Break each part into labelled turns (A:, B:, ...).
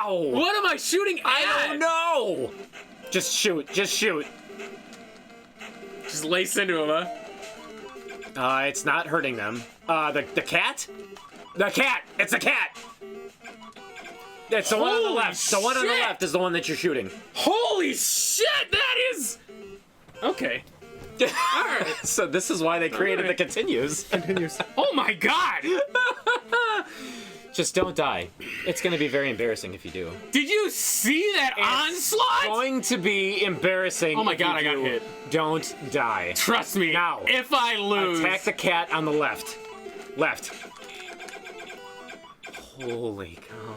A: Ow!
B: What am I shooting at?
A: I don't know! Just shoot. Just shoot.
B: Just lace into him, huh?
A: It's not hurting them. The cat? The cat! It's the cat! It's the one on the
B: Holy
A: left. The one on the
B: shit!
A: left is the one that you're shooting.
B: Holy shit, that is... Okay. Alright.
A: So this is why they created
B: Alright.
A: the continues.
C: Continues.
B: Oh my god!
A: Just don't die. It's going to be very embarrassing if you do.
B: Did you see that onslaught?
A: It's going to be embarrassing.
B: Oh my
A: if
B: god,
A: you
B: I got
A: do.
B: hit.
A: Don't die.
B: Trust me,
A: Now.
B: if I lose...
A: Attack the cat on the left. Left. Holy cow.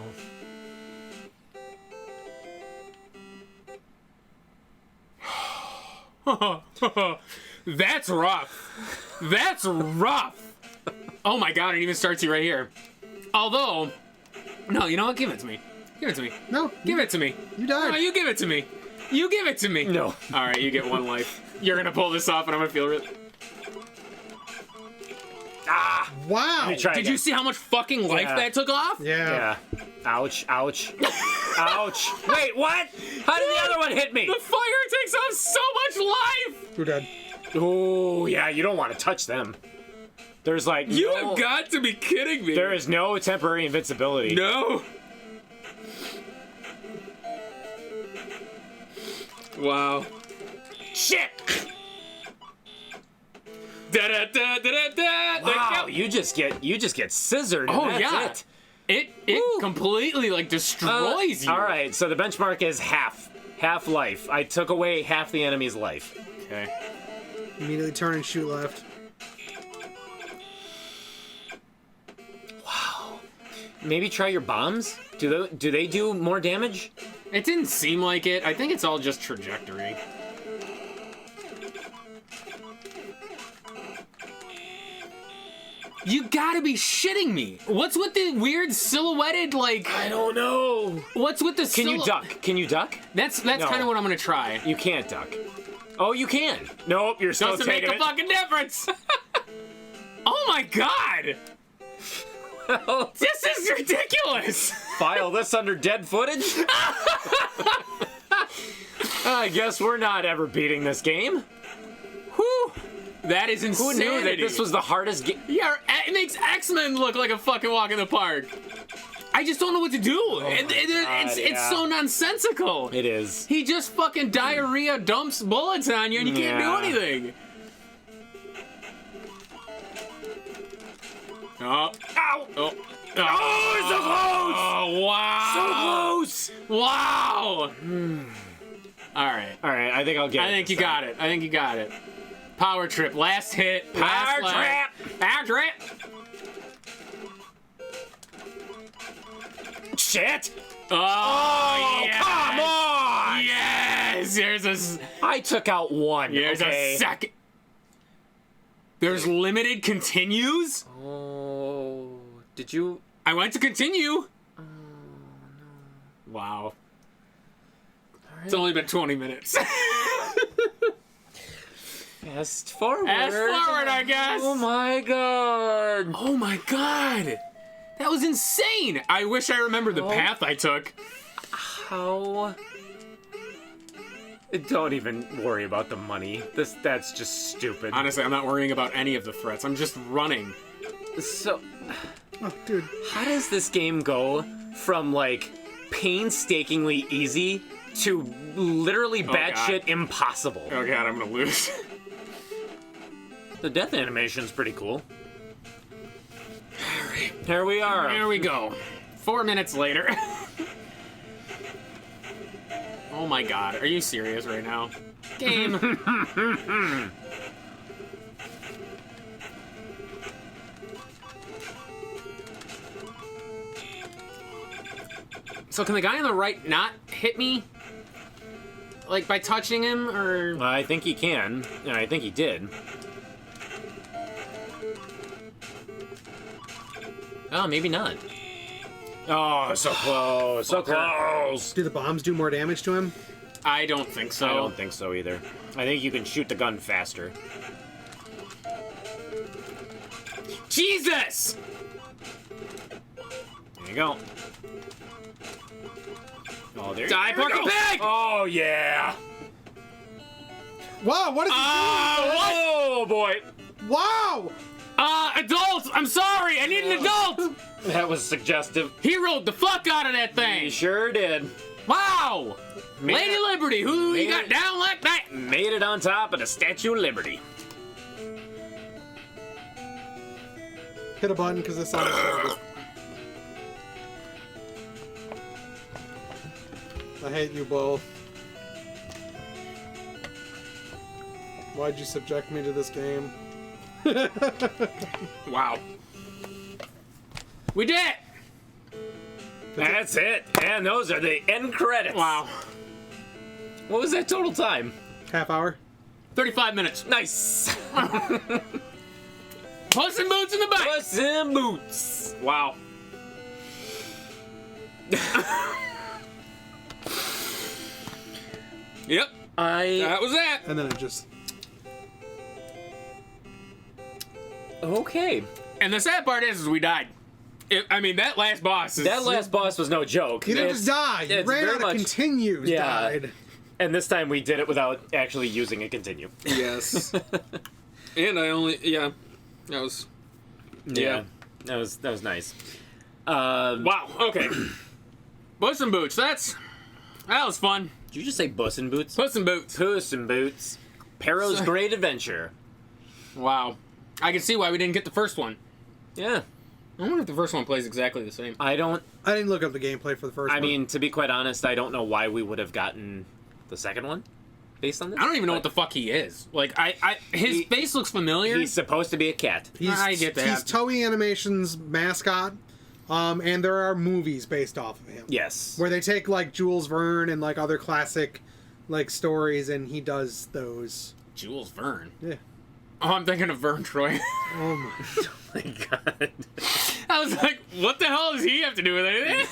B: That's rough. That's rough. Oh my god, it even starts you right here. Although, no, you know what? Give it to me. Give it to me.
C: No.
B: Give it to me.
C: You died.
B: No, you give it to me. You give it to me.
A: No.
B: All right, you get one life. You're gonna pull this off, and I'm gonna feel really.
A: Ah!
C: Wow.
A: Let me try
B: Did
A: again.
B: you see how much fucking life
A: Yeah.
B: that took off?
C: Yeah.
A: Yeah. Ouch. Ouch. Ouch. Wait, what? How did the other one hit me?
B: The fire takes off so much life.
C: You're dead.
A: Oh, yeah, you don't want to touch them. There's like
B: You
A: no,
B: have got to be kidding me.
A: there is no temporary invincibility.
B: No. Wow.
A: Shit!
B: Da da da da da da.
A: Wow, you just get scissored. And
B: Oh
A: that's
B: yeah.
A: it.
B: It completely like destroys you.
A: All right, so the benchmark is half life. I took away half the enemy's life.
B: Okay.
C: Immediately turn and shoot left.
A: Maybe try your bombs. Do they do more damage?
B: It didn't seem like it. I think it's all just trajectory. You gotta be shitting me. What's with the weird silhouetted, like...
A: I don't know.
B: What's with the
A: Can you duck? Can you duck?
B: That's
A: No.
B: kind of what I'm gonna try.
A: You can't duck. Oh, you can. Nope, you're still
B: Doesn't make
A: taking
B: a
A: it.
B: fucking difference. Oh my god. This is ridiculous.
A: File this under dead footage? I guess we're not ever beating this game.
B: Whew. That is
A: Who
B: insanity.
A: knew that this was the hardest game?
B: Yeah, it makes X-Men look like a fucking walk in the park. I just don't know what to do. It's
A: yeah.
B: so nonsensical.
A: It is.
B: He just fucking diarrhea dumps bullets on you and you can't
A: Yeah.
B: do anything. Oh.
A: Ow!
B: Oh.
A: Oh, it's so close!
B: Oh, wow.
A: So close!
B: Wow. All right.
A: All right, I think I'll get it.
B: I think you got it. I think you got it. Power trip. Last hit.
A: Power
B: last lag. Power trip.
A: Shit!
B: Oh, yes.
A: Come on!
B: Yes.
A: I took out one.
B: There's
A: okay.
B: a second. There's limited continues.
A: Oh, did you?
B: I went to continue. Oh, no. Wow. It's only been 20 minutes.
A: Fast forward.
B: Fast forward, I guess.
A: Oh my god.
B: Oh my god. That was insane. I wish I remembered the path I took.
A: How? Don't even worry about the money. That's just stupid.
B: Honestly, I'm not worrying about any of the threats. I'm just running.
A: So,
C: Oh, dude.
A: how does this game go from like painstakingly easy to literally batshit impossible?
B: Oh god, I'm gonna lose.
A: The death animation's pretty cool. Alright, here we are.
B: There we go. 4 minutes later. Oh my god, are you serious right now? Game. So can the guy on the right not hit me? Like by touching him, or...
A: I think he can, and I think he did. Oh, maybe not. Oh, so close, so close.
C: Do the bombs do more damage to him?
B: I don't think so.
A: I don't think so either. I think you can shoot the gun faster.
B: Jesus!
A: There you go. Oh, there
B: Die,
A: there we
B: Porky
A: go.
B: Pig!
A: Oh, yeah.
C: Wow, what is he
A: Oh, boy.
C: doing? Wow!
B: Adult! I'm sorry! I need an adult!
A: That was suggestive.
B: He rode the fuck out of that
A: He
B: thing!
A: sure did.
B: Wow! Lady
A: it-
B: Liberty, who you
A: made
B: got
A: it-
B: down like that?
A: Made it on top of the Statue of Liberty.
C: Hit a button because this sounded terrible. I hate you both. Why'd you subject me to this game?
B: Wow. We did it!
A: That's it. And those are the end credits.
B: Wow.
A: What was that total time?
C: Half hour?
B: 35 minutes.
A: Nice.
B: Puss in Boots in the back!
A: Puss in Boots.
B: Wow. Yep, that was it.
C: And then it just...
A: Okay.
B: And the sad part is we died. I mean, that last boss is...
A: That last boss was no joke.
C: You didn't
A: It's-
C: just die. You
A: it's
C: ran
A: very
C: out
A: much-
C: of continues.
A: Yeah.
C: Died.
A: And this time we did it without actually using a continue.
B: Yes. And I only... Yeah. That was...
A: Yeah. That was nice.
B: Wow, okay. Puss in Boots, that was fun.
A: Did you just say Puss in Boots?
B: Puss in Boots.
A: Puss in Boots. Perro's Great Adventure.
B: Wow. I can see why we didn't get the first one.
A: Yeah.
B: I wonder if the first one plays exactly the same.
A: I
C: didn't look up the gameplay for the first one.
A: I mean, to be quite honest, I don't know why we would have gotten the second one based on this.
B: I don't even know what the fuck he is. Like, his face looks familiar.
A: He's supposed to be a cat.
B: I get that.
C: He's Toei Animation's mascot, and there are movies based off of him.
A: Yes.
C: Where they take, like, Jules Verne and, like, other classic, like, stories, and he does those.
B: Jules Verne.
C: Yeah.
B: Oh, I'm thinking of Verne Troy.
C: Oh, my...
A: Oh my god.
B: I was like, what the hell does he have to do with anything?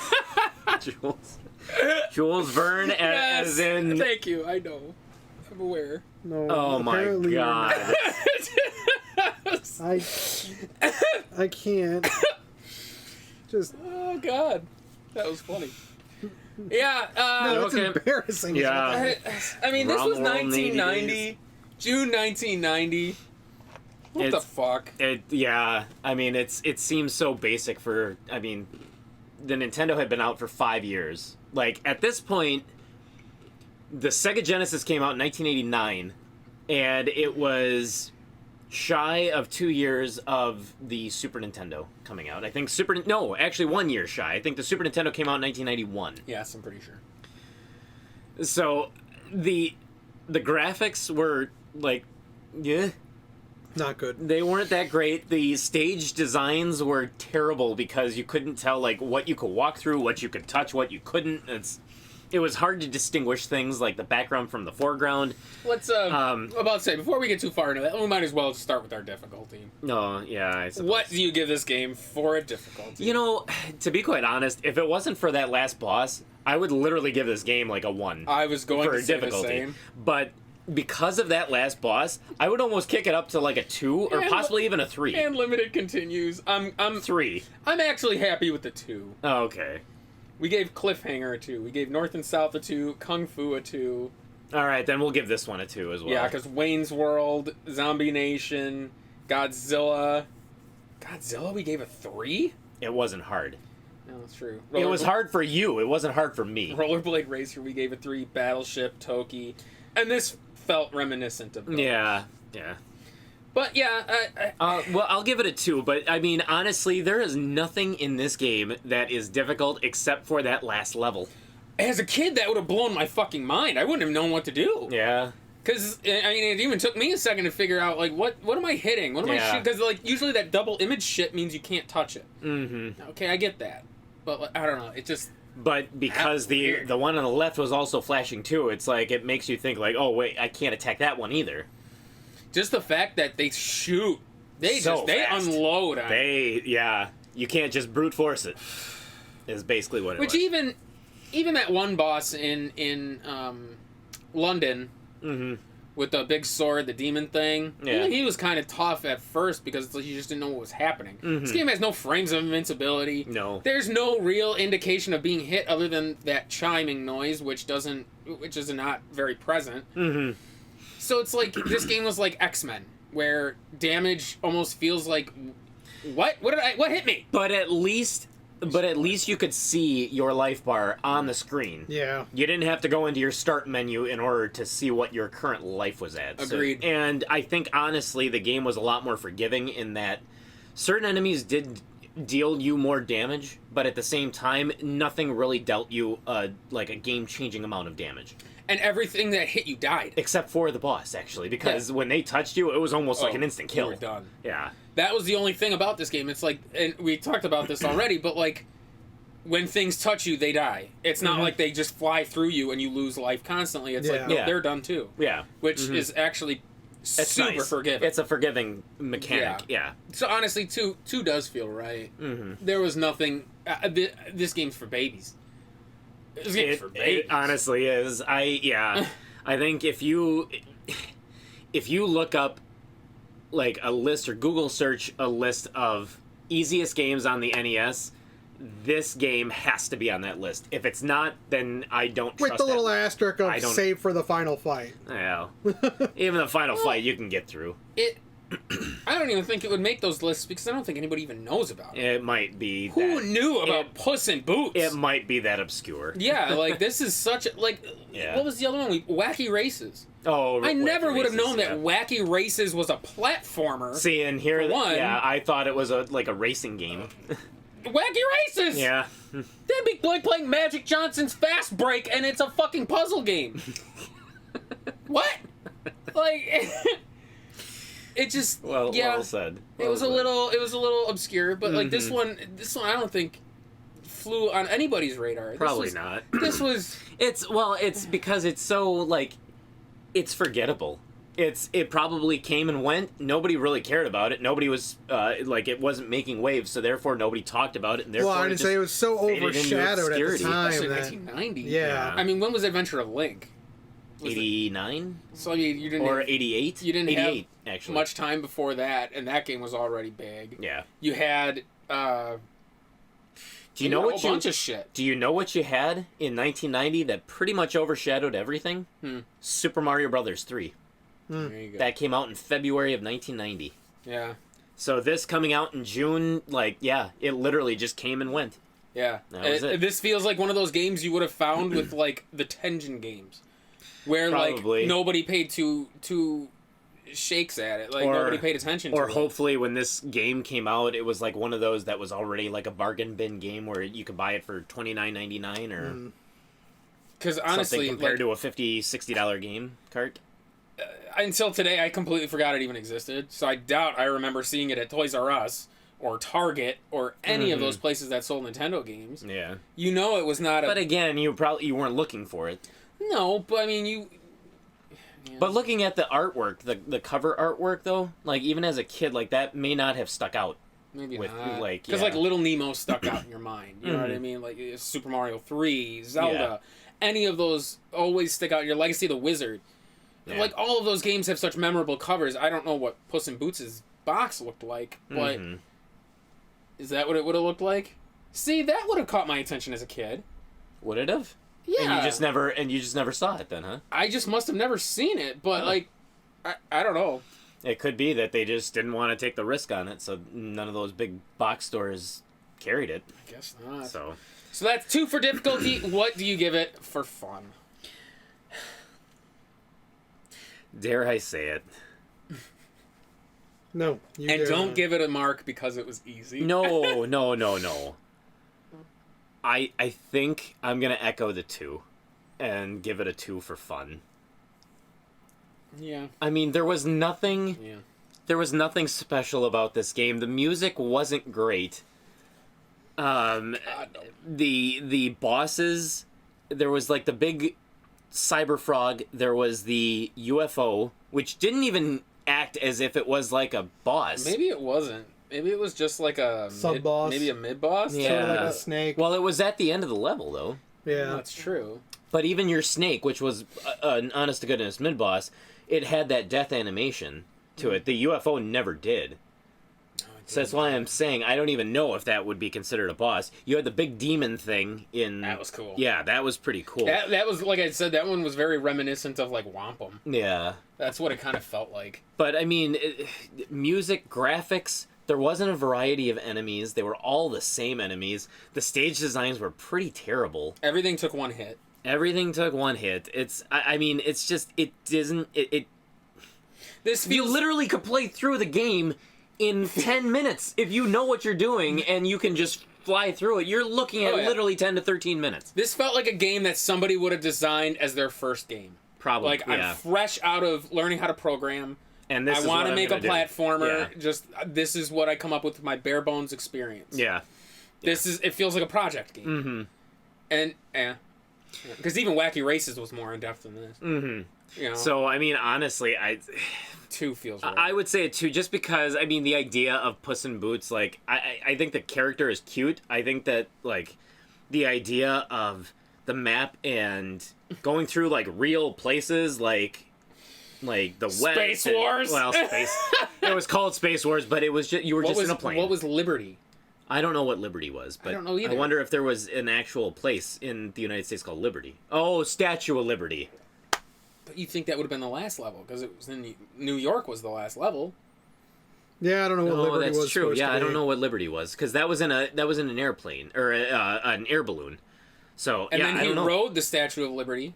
A: Jules Verne as in...
B: Thank you, I know. I'm aware.
C: No,
A: Oh my
C: apparently you're
A: god.
C: not. I can't. Just...
B: Oh, God. That was funny. Yeah,
C: No, that's
A: okay.
C: embarrassing.
A: Yeah.
B: I mean, this
A: Around
B: was
A: the world in 80
B: 1990. June 1990. What the
A: It's-
B: fuck?
A: Yeah, I mean, it seems so basic for... I mean, the Nintendo had been out for 5 years. Like, at this point, the Sega Genesis came out in 1989, and it was shy of 2 years of the Super Nintendo coming out. I think actually 1 year shy. I think the Super Nintendo came out in 1991.
B: Yes, I'm pretty sure.
A: So, the graphics were, like, yeah...
C: Not good.
A: They weren't that great. The stage designs were terrible because you couldn't tell like what you could walk through, what you could touch, what you couldn't. It was hard to distinguish things like the background from the foreground.
B: Let's about to say before we get too far into that, we might as well start with our difficulty.
A: No, yeah, I suppose.
B: What do you give this game for a difficulty?
A: You know, to be quite honest, if it wasn't for that last boss, I would literally give this game like a 1
B: I was going
A: for
B: to say
A: difficulty.
B: the same.
A: But because of that last boss, I would almost kick it up to like a 2 or
B: And-
A: possibly even a 3.
B: And limited continues. I'm
A: 3.
B: I'm actually happy with the 2.
A: Oh, okay.
B: We gave Cliffhanger a 2. We gave North and South a 2. Kung Fu a 2.
A: All right, then we'll give this one a 2 as well.
B: Yeah, because Wayne's World, Zombie Nation, Godzilla. Godzilla, we gave a 3?
A: It wasn't hard.
B: No, that's true.
A: It was hard for you. It wasn't hard for me.
B: Rollerblade Racer, we gave a 3. Battleship, Toki. And this felt reminiscent of those.
A: Yeah.
B: But yeah,
A: Well, I'll give it a 2, but I mean, honestly, there is nothing in this game that is difficult except for that last level.
B: as a kid, that would have blown my fucking mind. I wouldn't have known what to do.
A: Yeah.
B: Because, I mean, it even took me a second to figure out, like, what am I hitting? What am I shooting? Because, like, usually that double image shit means you can't touch it.
A: Mm-hmm.
B: Okay, I get that. But, like, I don't know. It just...
A: But because the one on the left was also flashing too, it's like, it makes you think, like, oh, wait, I can't attack that one either.
B: Just the fact that they shoot. They
A: So fast.
B: unload on it.
A: Yeah. You can't just brute force it, is basically what it was.
B: Which even that one boss in London,
A: Mm-hmm.
B: with the big sword, the demon thing.
A: Yeah.
B: He was kind of tough at first because you just didn't know what was happening. This game has no frames of invincibility.
A: No.
B: There's no real indication of being hit other than that chiming noise, which is not very present. So it's like this game was like X-Men, where damage almost feels like, what hit me?
A: But at least you could see your life bar on the screen.
C: Yeah.
A: You didn't have to go into your start menu in order to see what your current life was at.
B: Agreed.
A: So, and I think, honestly, the game was a lot more forgiving in that certain enemies did deal you more damage, but at the same time, nothing really dealt you like a game-changing amount of damage.
B: And everything that hit you died.
A: Except for the boss, actually, because when they touched you, it was almost like an instant kill.
B: You were done.
A: Yeah.
B: That was the only thing about this game. It's like, and we talked about this already, but like, when things touch you, they die. It's not like they just fly through you and you lose life constantly. It's like, no, they're done too.
A: Yeah.
B: Which is actually super
A: nice.
B: forgiving.
A: It's a forgiving mechanic. Yeah.
B: So honestly, two does feel right. There was nothing. This game's for babies. This game's for babies.
A: It honestly is. I think if you look up like a list or Google search a list of easiest games on the NES, this game has to be on that list. If it's not, then I don't trust
C: With the
A: that.
C: little asterisk of save for the final fight.
A: Well, even the final fight you can get through.
B: I don't even think it would make those lists because I don't think anybody even knows about it.
A: It might be.
B: Who knew about Puss in Boots?
A: It might be that obscure.
B: Yeah, like this is such a, like.
A: Yeah.
B: What was the other one? Wacky Races.
A: Oh,
B: I never would have known
A: yeah.
B: that Wacky Races was a platformer.
A: See, and here,
B: one.
A: I thought it was a racing game.
B: Wacky Races.
A: Yeah.
B: That'd be like playing Magic Johnson's Fast Break, and it's a fucking puzzle game. What? Like. It just
A: well said.
B: It was a little obscure, but like this one I don't think flew on anybody's radar.
A: Probably not.
B: This was
A: it's because it's so like it's forgettable. It probably came and went. Nobody really cared about it. Nobody was like it wasn't making waves, so therefore nobody talked about it. And therefore,
C: well, I didn't say it was so overshadowed at the
A: obscurity.
C: time.
B: especially
C: That,
B: 1990.
C: yeah.
B: I mean, when was Adventure of Link?
A: 89
B: So I mean, you didn't
A: or
B: have
A: 88.
B: You didn't
A: 88
B: have
A: actually
B: much time before that, and that game was already big.
A: Yeah.
B: You had
A: Do you know what
B: a bunch of shit.
A: Do you know what you had in 1990 that pretty much overshadowed everything? Super Mario Brothers 3.
B: There you go.
A: That came out in February of 1990.
B: Yeah.
A: So this coming out in June, like, yeah, it literally just came and went.
B: Yeah.
A: That was it.
B: This feels like one of those games you would have found with like the Tengen games. Where
A: Probably.
B: like nobody paid two shakes at it. Like nobody paid attention to it.
A: Or hopefully when this game came out, it was like one of those that was already like a bargain bin game where you could buy it for $29.99 or
B: because honestly,
A: something compared
B: like,
A: to a $50-$60 game cart.
B: until today, I completely forgot it even existed. So I doubt I remember seeing it at Toys R Us or Target or any of those places that sold Nintendo games.
A: Yeah.
B: You know it was not a...
A: But again, you weren't looking for it.
B: No, but I mean, you... Yeah.
A: But looking at the artwork, the cover artwork, though, like, even as a kid, like, that may not have stuck out.
B: Maybe
A: with,
B: not.
A: like,
B: Because, like, Little Nemo stuck out in your mind. You know what I mean? Like, Super Mario 3, Zelda. Any of those always stick out. Your Legacy of the Wizard.
A: Yeah.
B: Like, all of those games have such memorable covers. I don't know what Puss in Boots' box looked like, but... Is that what it would have looked like? See, that would have caught my attention as a kid.
A: Would it have?
B: Yeah.
A: And you just never saw it then, huh?
B: I just must have never seen it, but, like, I don't know.
A: It could be that they just didn't want to take the risk on it, so none of those big box stores carried it.
B: I guess not.
A: So
B: that's 2 for difficulty. What do you give it for fun?
A: dare I say it?
C: No.
B: And don't give it a mark because it was easy.
A: No. I think I'm going to echo the 2 and give it a 2 for fun.
B: Yeah.
A: I mean, there was nothing special about this game. The music wasn't great. The bosses, there was like the big cyber frog, there was the UFO, which didn't even act as if it was like a boss.
B: Maybe it wasn't. Maybe it was just like a
C: sub-boss.
B: Maybe a mid-boss?
A: Yeah.
C: Sort of like a snake.
A: Well, it was at the end of the level, though.
C: Yeah.
B: That's true.
A: But even your snake, which was an honest-to-goodness mid-boss, it had that death animation to it. The UFO never did. So that's why I'm saying I don't even know if that would be considered a boss. You had the big demon thing in...
B: That was cool.
A: Yeah, that was pretty cool.
B: That was, like I said, that one was very reminiscent of, like, Wampum.
A: Yeah.
B: That's what it kind of felt like.
A: But, I mean, music, graphics, there wasn't a variety of enemies. They were all the same enemies. The stage designs were pretty terrible.
B: Everything took one hit.
A: Everything took one hit. I mean, it's just, it doesn't...
B: This feels...
A: You literally could play through the game in 10 minutes if you know what you're doing and you can just fly through it. You're looking at literally 10 to 13 minutes.
B: This felt like a game that somebody would have designed as their first game.
A: Probably.
B: Like, I'm fresh out of learning how to program.
A: And this
B: I want to make a platformer.
A: Yeah.
B: Just, this is what I come up with my bare bones experience.
A: Yeah.
B: It feels like a project game.
A: Mm-hmm.
B: And, because even Wacky Races was more in depth than this.
A: Mm-hmm.
B: You know?
A: So, I mean, honestly,
B: 2 feels right.
A: I would say a 2 just because, I mean, the idea of Puss in Boots, like, I think the character is cute. I think that, like, the idea of the map and going through, like, real places, like the West.
B: Space Wars?
A: Well, space. It was called Space Wars, but it was just, you were just in a plane.
B: What was Liberty?
A: I don't know what Liberty was, but
B: I don't know either.
A: I wonder if there was an actual place in the United States called Liberty. Oh, Statue of Liberty.
B: But you'd think that would have been the last level, because it was in New York was the last level.
C: Yeah, I don't know what Liberty was.
A: That's true. Yeah, I don't
C: know.
A: know what Liberty was, because that was in an airplane or an air balloon. So
B: And
A: yeah,
B: then
A: I
B: he
A: don't know.
B: rode the Statue of Liberty,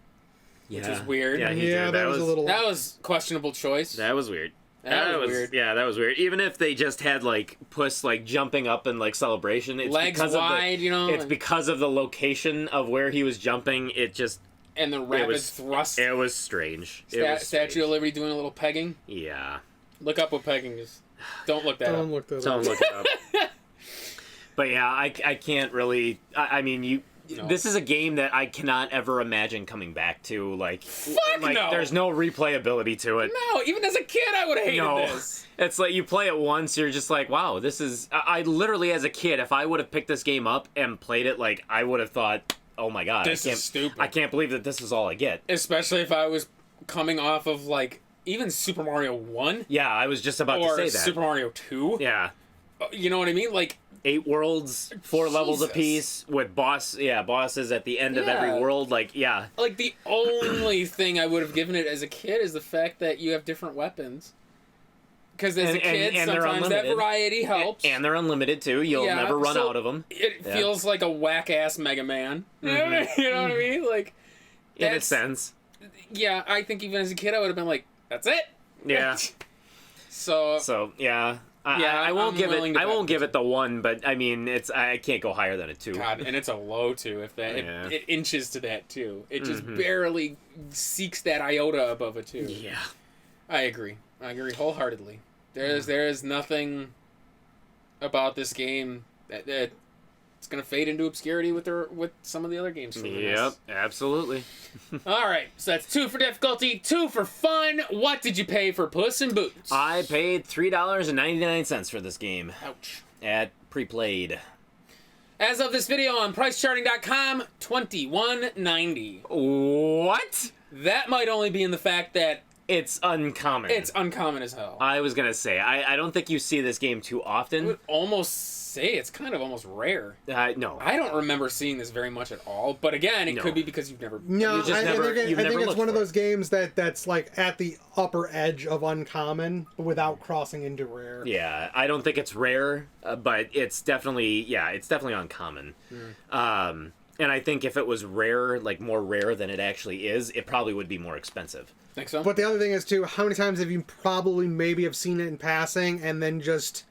B: which was weird.
A: Yeah, he did.
C: That was a little.
B: That was questionable choice.
A: That was weird.
B: That was weird.
A: Yeah, that was weird. Even if they just had like Puss like jumping up in like celebration, it's
B: Legs
A: because
B: wide,
A: you know. It's because of the location of where he was jumping. It just
B: and the rapid thrust.
A: It was strange.
B: Statue of Liberty doing a little pegging.
A: Yeah.
B: Look up what pegging is. Don't look that up.
C: Don't look that up.
A: Don't look it up. But yeah, I can't really. I mean, you. No. This is a game that I cannot ever imagine coming back to. Like,
B: no.
A: There's no replayability to it.
B: No, even as a kid, I would have hated this.
A: It's like you play it once, you're just like, wow, this is. I literally, as a kid, if I would have picked this game up and played it, like, I would have thought, oh my god,
B: this is stupid.
A: I can't believe that this is all I get.
B: Especially if I was coming off of like even Super Mario 1.
A: Yeah, I was just about to say that.
B: Or Super Mario 2.
A: Yeah.
B: You know what I mean? Like.
A: 8 worlds, 4 levels apiece with bosses at the end of every world. Like, yeah.
B: Like, the only thing I would have given it as a kid is the fact that you have different weapons. Because as a kid, sometimes that variety helps.
A: And they're unlimited, too. You'll never run out of them.
B: It feels like a whack-ass Mega Man. Mm-hmm. You know what I mean? Like,
A: in a sense.
B: Yeah, I think even as a kid, I would have been like, that's it?
A: Yeah.
B: So,
A: yeah. I won't give it the 1, but I mean, I can't go higher than a 2.
B: God, and it's a low 2 if that it inches to that 2. It just barely seeks that iota above a 2.
A: Yeah,
B: I agree wholeheartedly. There is nothing about this game that it's gonna fade into obscurity with some of the other games.
A: Yep, absolutely.
B: All right, so that's 2 for difficulty, 2 for fun. What did you pay for Puss in Boots?
A: I paid $3.99 for this game.
B: Ouch.
A: At pre-played.
B: As of this video on PriceCharting.com, $21.90.
A: What?
B: That might only be in the fact that
A: it's uncommon.
B: It's uncommon as hell.
A: I was gonna say I don't think you see this game too often.
B: I would almost say it's kind of almost rare.
A: No,
B: I don't remember seeing this very much at all. But again, it could be because you've never.
C: No,
A: I think
C: it's one of those games that's like at the upper edge of uncommon without crossing into rare.
A: Yeah, I don't think it's rare, but it's definitely uncommon. And I think if it was rare, like more rare than it actually is, it probably would be more expensive.
B: Think so?
C: But the other thing is too, how many times have you probably maybe have seen it in passing and then just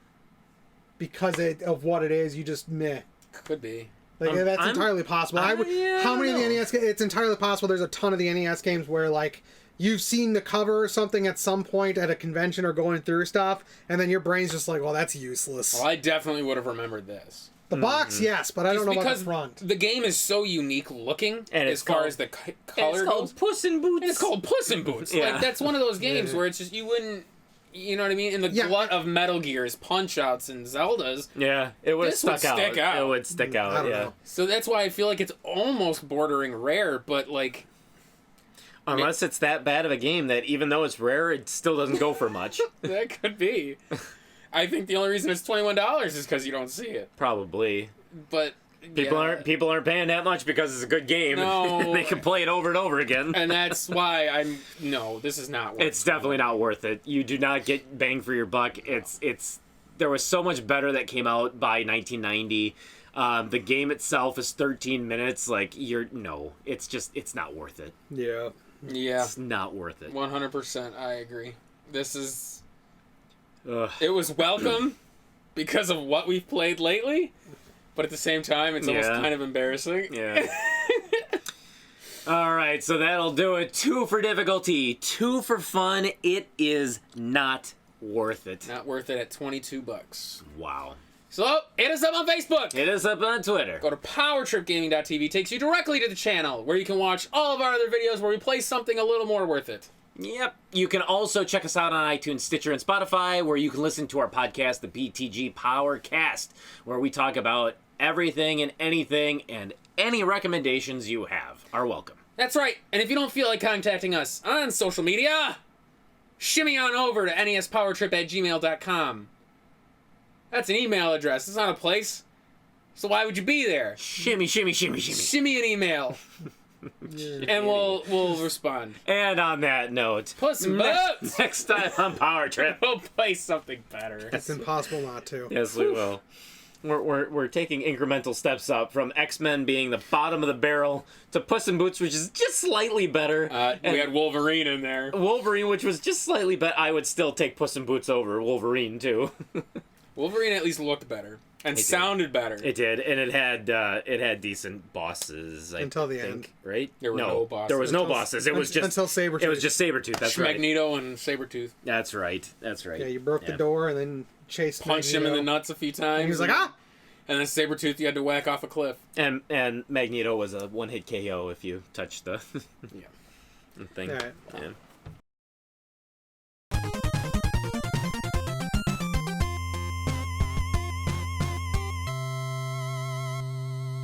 C: because of what it is, you just meh.
B: Could be.
C: Like that's entirely possible. How many of the NES? It's entirely possible. There's a ton of the NES games where like you've seen the cover or something at some point at a convention or going through stuff, and then your brain's just like, well, that's useless.
B: Well, I definitely would have remembered this.
C: The box, yes, but I don't know about the front.
B: The game is so unique looking,
A: and
B: as far as the color goes.
A: Puss in Boots.
B: And it's called Puss in Boots.
A: Yeah.
B: Like that's one of those games where it's just you wouldn't. You know what I mean? In the glut of Metal Gears, Punch-Outs, and Zeldas,
A: yeah, it would stick out. It would stick out. Yeah.
B: So that's why I feel like it's almost bordering rare, but like.
A: Unless it's that bad of a game that even though it's rare, it still doesn't go for much.
B: That could be. I think the only reason it's $21 is because you don't see it.
A: Probably.
B: But
A: People aren't paying that much because it's a good game.
B: No.
A: They can play it over and over again.
B: And that's why this is not worth it.
A: It's definitely not worth it. You do not get bang for your buck. It's there was so much better that came out by 1990. The game itself is 13 minutes. Like it's not worth it.
C: Yeah.
B: Yeah.
A: It's not worth it.
B: 100%. I agree. This is.
A: Ugh.
B: It was welcome because of what we've played lately, but at the same time, it's almost kind of embarrassing.
A: Yeah. All right, so that'll do it. 2 for difficulty, 2 for fun. It is not worth it.
B: Not worth it at $22.
A: Wow.
B: So, hit us up on Facebook.
A: Hit us up on Twitter.
B: Go to PowerTripGaming.tv. Takes you directly to the channel where you can watch all of our other videos where we play something a little more worth it.
A: Yep. You can also check us out on iTunes, Stitcher, and Spotify, where you can listen to our podcast, the BTG Powercast, where we talk about everything and anything, and any recommendations you have are welcome.
B: That's right. And if you don't feel like contacting us on social media, shimmy on over to nespowertrip@gmail.com. That's an email address. It's not a place. So why would you be there?
A: Shimmy, shimmy, shimmy, shimmy.
B: Shimmy an email. And we'll respond.
A: And on that note,
B: Puss in Boots!
A: Next time on Power Trip,
B: We'll play something better.
C: It's impossible not to.
A: yes, we will. We're taking incremental steps up from X-Men being the bottom of the barrel to Puss in Boots, which is just slightly better.
B: We had Wolverine in there.
A: Wolverine, which was just slightly better. I would still take Puss in Boots over Wolverine too.
B: Wolverine at least looked better and sounded better.
A: It did, and it had decent bosses.
C: Until the end,
A: right?
B: There were no bosses.
A: There was no bosses. It was just
C: until Sabretooth.
A: It was just Sabretooth. That's right.
B: Magneto and Sabretooth.
A: That's right. That's right.
C: Yeah, you broke the door and then chased
B: Punched him in the nuts a few times.
C: And he was like, ah!
B: And then Sabretooth you had to whack off a cliff.
A: And Magneto was a one-hit KO if you touched the
B: Yeah.
A: thing.
C: All right.
A: Yeah.